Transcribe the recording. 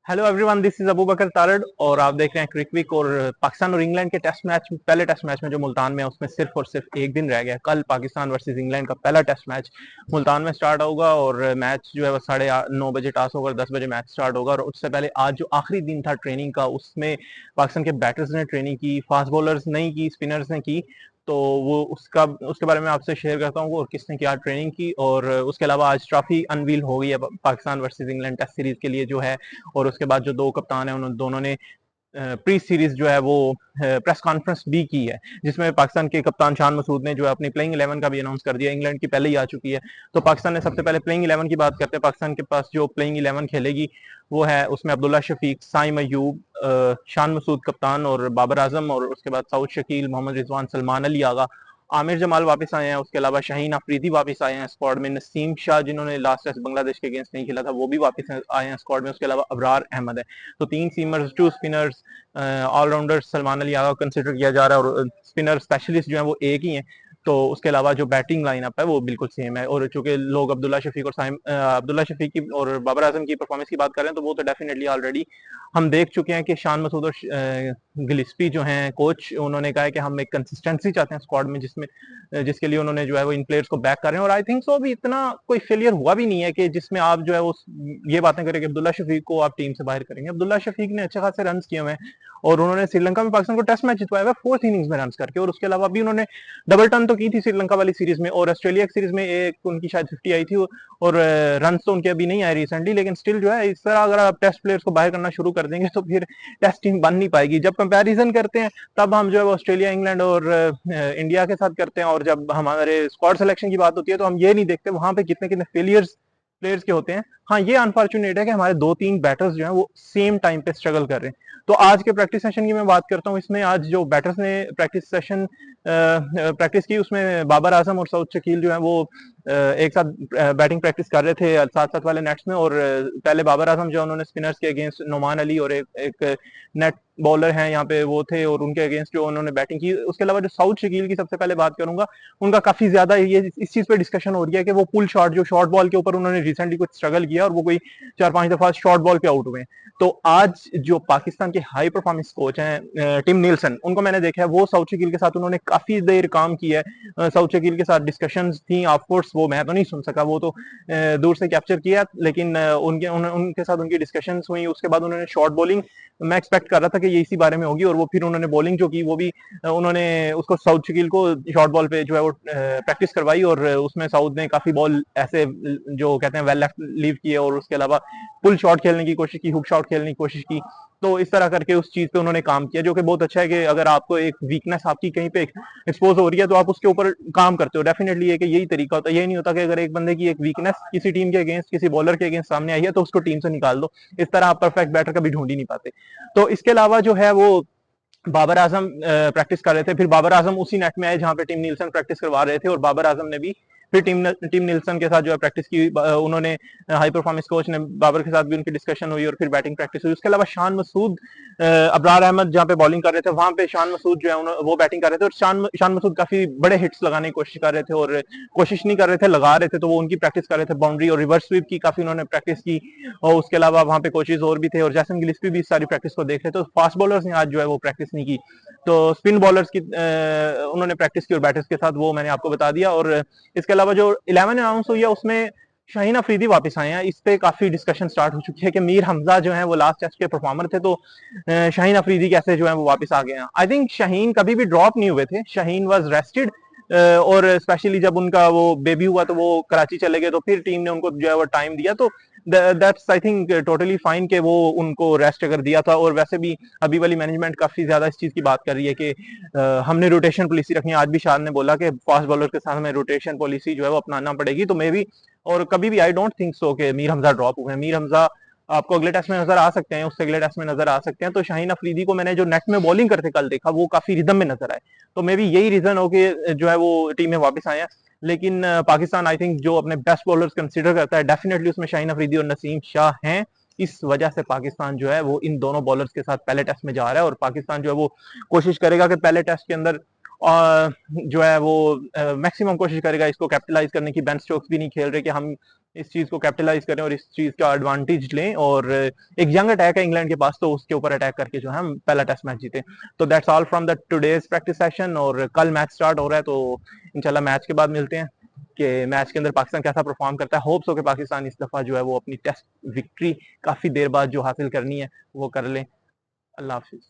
Hello everyone, this is Abu Bakar Tarar और आप देख रहे हैं क्रिक वीक। और पाकिस्तान और इंग्लैंड के टेस्ट मैच, पहले टेस्ट मैच में जो मुल्तान में है उसमें सिर्फ और सिर्फ एक दिन रह गया। कल पाकिस्तान वर्सेस इंग्लैंड का पहला टेस्ट मैच मुल्तान में स्टार्ट होगा और मैच जो है वो 9:30 टॉस होगा और 10 बजे मैच स्टार्ट होगा। और उससे पहले आज जो आखिरी दिन था ट्रेनिंग का, उसमें पाकिस्तान के बैटर्स ने ट्रेनिंग की, फास्ट बॉलर्स नहीं की, स्पिनर्स ने की। तो वो उसका उसके बारे में आपसे शेयर करता हूँ और किसने क्या ट्रेनिंग की। और उसके अलावा आज ट्रॉफी अनवील हो गई है Pakistan versus England test series के लिए जो है। और उसके बाद जो दो कप्तान है उन दोनों ने प्री सीरीज जो है वो प्रेस कॉन्फ्रेंस भी की है, जिसमें पाकिस्तान के कप्तान शान मसूद ने जो है अपनी प्लेइंग 11 का भी अनाउंस कर दिया। इंग्लैंड की पहले ही आ चुकी है, तो पाकिस्तान ने सबसे पहले प्लेइंग 11 की बात करते हैं। पाकिस्तान के पास जो प्लेइंग 11 खेलेगी वो है, उसमें अब्दुल्ला शफीक, साइम अयूब, शान मसूद कप्तान और बाबर आजम, और उसके बाद सऊद शकील, मोहम्मद रिजवान, सलमान अली आगा, आमिर जमाल वापस आए हैं। उसके अलावा शाहीन अफरीदी वापस आए हैं स्क्वाड में। नसीम शाह, जिन्होंने लास्ट टेस्ट बांग्लादेश के अगेंस्ट नहीं खेला था, वो भी वापस आए हैं स्क्वाड में। उसके अलावा अबरार अहमद है। तो 3 seamers, 2 spinners, allrounder Salman Ali Agha consider किया जा रहा है और स्पिनर स्पेशलिस्ट जो है वो एक ही है। तो उसके अलावा जो बैटिंग लाइनअप है वो बिल्कुल सेम है। और चूंकि लोग अब्दुल्ला शफीक और अब्दुल्ला शफीक की और बाबर आजम की परफॉर्मेंस की बात कर रहे हैं, तो वो तो डेफिनेटली ऑलरेडी हम देख चुके हैं कि शान मसूद और गिलिस्पी जो हैं कोच, उन्होंने कहा है कि हम एक कंसिस्टेंसी चाहते हैं स्क्वाड में, जिसके लिए उन्होंने जो है वो इन प्लेयर्स को बैक कर रहे हैं। और आई थिंक सो अभी इतना कोई फेलियर हुआ भी नहीं है कि जिसमें आप जो है वो ये बातें करें कि अब्दुल्ला शफीक को आप टीम से बाहर करेंगे। अब्दुल्ला शफीक ने अच्छे खासे रन किए हुए हैं और उन्होंने श्रीलंका में पाकिस्तान को टेस्ट मैच जितवाया हुआ 4th इनिंग्स में रन करके। और उसके अलावा भी उन्होंने डबल टर्न तो की थी श्रीलंका वाली सीरीज में, और ऑस्ट्रेलिया की सीरीज में एक उनकी शायद 50 आई थी। और रन तो उनके अभी नहीं आए रिसेंटली, लेकिन स्टिल जो है इस तरह अगर आप टेस्ट प्लेयर्स को बाहर करना शुरू कर देंगे तो फिर टेस्ट टीम बन नहीं पाएगी। जब कंपैरिजन करते हैं तब हम जो है ऑस्ट्रेलिया, इंग्लैंड और इंडिया के साथ करते हैं, और जब हमारे स्क्वाड सिलेक्शन की बात होती है तो हम ये नहीं देखते वहां पे कितने कितने फेलियर्स प्लेयर्स के होते हैं। हाँ, ये अनफॉर्चुनेट है कि हमारे 2-3 बैटर्स जो हैं वो सेम टाइम पे स्ट्रगल कर रहे हैं। तो आज के प्रैक्टिस सेशन की मैं बात करता हूँ, इसमें आज जो बैटर्स ने प्रैक्टिस की, उसमें बाबर आजम और सऊद शकील जो है वो एक साथ बैटिंग प्रैक्टिस कर रहे थे साथ साथ वाले नेट्स में। और पहले बाबर आजम जो उन्होंने स्पिनर्स के अगेंस्ट नोमान अली और एक नेट बॉलर हैं यहाँ पे वो थे, और उनके अगेंस्ट जो उन्होंने बैटिंग की। उसके अलावा जो सऊद शकील की सबसे पहले बात करूंगा, उनका काफी ज्यादा ये इस चीज पे डिस्कशन हो रही है कि वो पुल शॉट, जो शॉर्ट बॉल के ऊपर उन्होंने रिसेंटली कुछ स्ट्रगल किया और वो कोई 4-5 दफा शॉर्ट बॉल पे आउट हुए। तो आज जो पाकिस्तान के हाई परफॉर्मेंस कोच हैं टिम नीलसन, उनको मैंने देखा है, वो सऊद शकील के साथ उन्होंने काफी देर काम किया है। सऊद शकील के साथ डिस्कशंस थी, ऑफकोर्स वो मैं तो नहीं सुन सका, वो तो दूर से कैप्चर किया, लेकिन उनके साथ उनकी डिस्कशंस हुई। उसके बाद उन्होंने शॉर्ट बॉलिंग, मैं एक्सपेक्ट कर रहा था कि ये इसी बारे में होगी, और वो फिर उन्होंने बॉलिंग जो की वो भी उन्होंने उसको सऊद शकील को शॉर्ट बॉल पे जो है वो प्रैक्टिस करवाई। और उसमें सऊद ने काफी बॉल ऐसे जो कहते हैं वेल लेफ्ट लीव किए, और उसके अलावा पुल शॉट खेलने की कोशिश की, हुक शॉट खेलने की कोशिश की। तो इस तरह करके उस चीज पे उन्होंने काम किया, जो कि बहुत अच्छा है कि अगर आपको एक वीकनेस आपकी कहीं पे एक्सपोज हो रही है तो आप उसके ऊपर काम करते हो। डेफिनेटली ये कि यही तरीका होता है। यही नहीं होता कि अगर एक बंदे की एक वीकनेस किसी टीम के अगेंस्ट, किसी बॉलर के अगेंस्ट सामने आई है तो उसको टीम से निकाल दो। इस तरह आप परफेक्ट बैटर कभी ढूंढ ही नहीं पाते। तो इसके अलावा जो है वो बाबर आजम प्रैक्टिस कर रहे थे। फिर बाबर आजम उसी नेट में आए जहां पे टीम नीलसन प्रैक्टिस करवा रहे थे, और बाबर आजम ने भी फिर टीम नीलसन के साथ जो है प्रैक्टिस की। उन्होंने हाई परफॉर्मेंस कोच ने बाबर के साथ भी उनकी डिस्कशन हुई और फिर बैटिंग प्रैक्टिस हुई। उसके अलावा शान मसूद, अबरार अहमद जहां पे बॉलिंग कर रहे थे वहां पे शान मसूद जो है वो बैटिंग कर रहे थे। और शान मसूद काफी बड़े हिट्स लगाने की कोशिश कर रहे थे, और कोशिश नहीं कर रहे थे, लगा रहे थे। तो वो उनकी प्रैक्टिस कर रहे थे, बाउंड्री और रिवर्स स्वीप की काफी उन्होंने प्रैक्टिस की। और उसके अलावा वहां पे कोचेज और भी थे, और जैसन गिलिस्पी भी सारी प्रैक्टिस को देख रहे थे। तो फास्ट बॉलर्स ने आज जो है वो प्रैक्टिस नहीं की, तो स्पिन बॉलर्स की उन्होंने प्रैक्टिस की और बैटर्स के साथ, वो मैंने आपको बता दिया। और इसके अलावा जो 11 अनाउंस हुई है उसमें शाहीन अफरीदी वापस आए हैं। इस पे काफी डिस्कशन स्टार्ट हो चुकी है कि मीर हमजा जो है वो लास्ट टेस्ट के परफॉर्मर थे, तो शाहीन अफरीदी कैसे जो है वो वापस आ गए हैं। आई थिंक शाहीन कभी भी ड्रॉप नहीं हुए थे, शाहीन वाज रेस्टेड। और स्पेशली जब उनका वो बेबी हुआ तो वो कराची चले गए, तो फिर टीम ने उनको जो है वो टाइम दिया। तो that's I think totally fine कि वो उनको रेस्ट अगर दिया था। और वैसे भी अभी वाली मैनेजमेंट काफी ज्यादा इस चीज की बात कर रही है कि हमने रोटेशन पॉलिसी रखनी है। आज भी शाद ने बोला कि फास्ट बॉलर के साथ हमें रोटेशन पॉलिसी जो है वो अपनाना पड़ेगी। तो मे भी, और कभी भी आई डोंट थिंक सो कि मीर हमजा ड्रॉप हुए हैं। मीर हमजा आपको अगले टेस्ट में नजर आ सकते हैं, उससे अगले टेस्ट में नजर आ सकते हैं। तो शाहीन अफरीदी को मैंने जो नेट में बॉलिंग करते कल देखा, वो काफी रिदम में नजर आए। तो मे भी यही रीजन हो कि जो है वो टीम में वापस आए हैं। लेकिन पाकिस्तान आई थिंक जो अपने बेस्ट बॉलर्स कंसिडर करता है, डेफिनेटली उसमें शाहीन अफरीदी और नसीम शाह हैं। इस वजह से पाकिस्तान जो है वो इन दोनों बॉलर्स के साथ पहले टेस्ट में जा रहा है, और पाकिस्तान जो है वो कोशिश करेगा कि पहले टेस्ट के अंदर जो है वो मैक्सिमम कोशिश करेगा इसको कैपिटलाइज करने की। बेन स्टोक्स भी नहीं खेल रहे कि हम इस चीज को कैपिटलाइज करें और इस चीज का एडवांटेज लें, और एक यंग अटैक है इंग्लैंड के पास, तो उसके ऊपर अटैक करके जो है हम पहला टेस्ट मैच जीते। तो that's all from the today's practice session, और कल मैच स्टार्ट हो रहा है, तो इंशाल्लाह मैच के बाद मिलते हैं कि मैच के अंदर पाकिस्तान कैसा परफॉर्म करता है। होप्स हो कि पाकिस्तान इस दफा जो है वो अपनी टेस्ट विक्ट्री काफी देर बाद जो हासिल करनी है वो कर ले। अल्लाह हाफिज।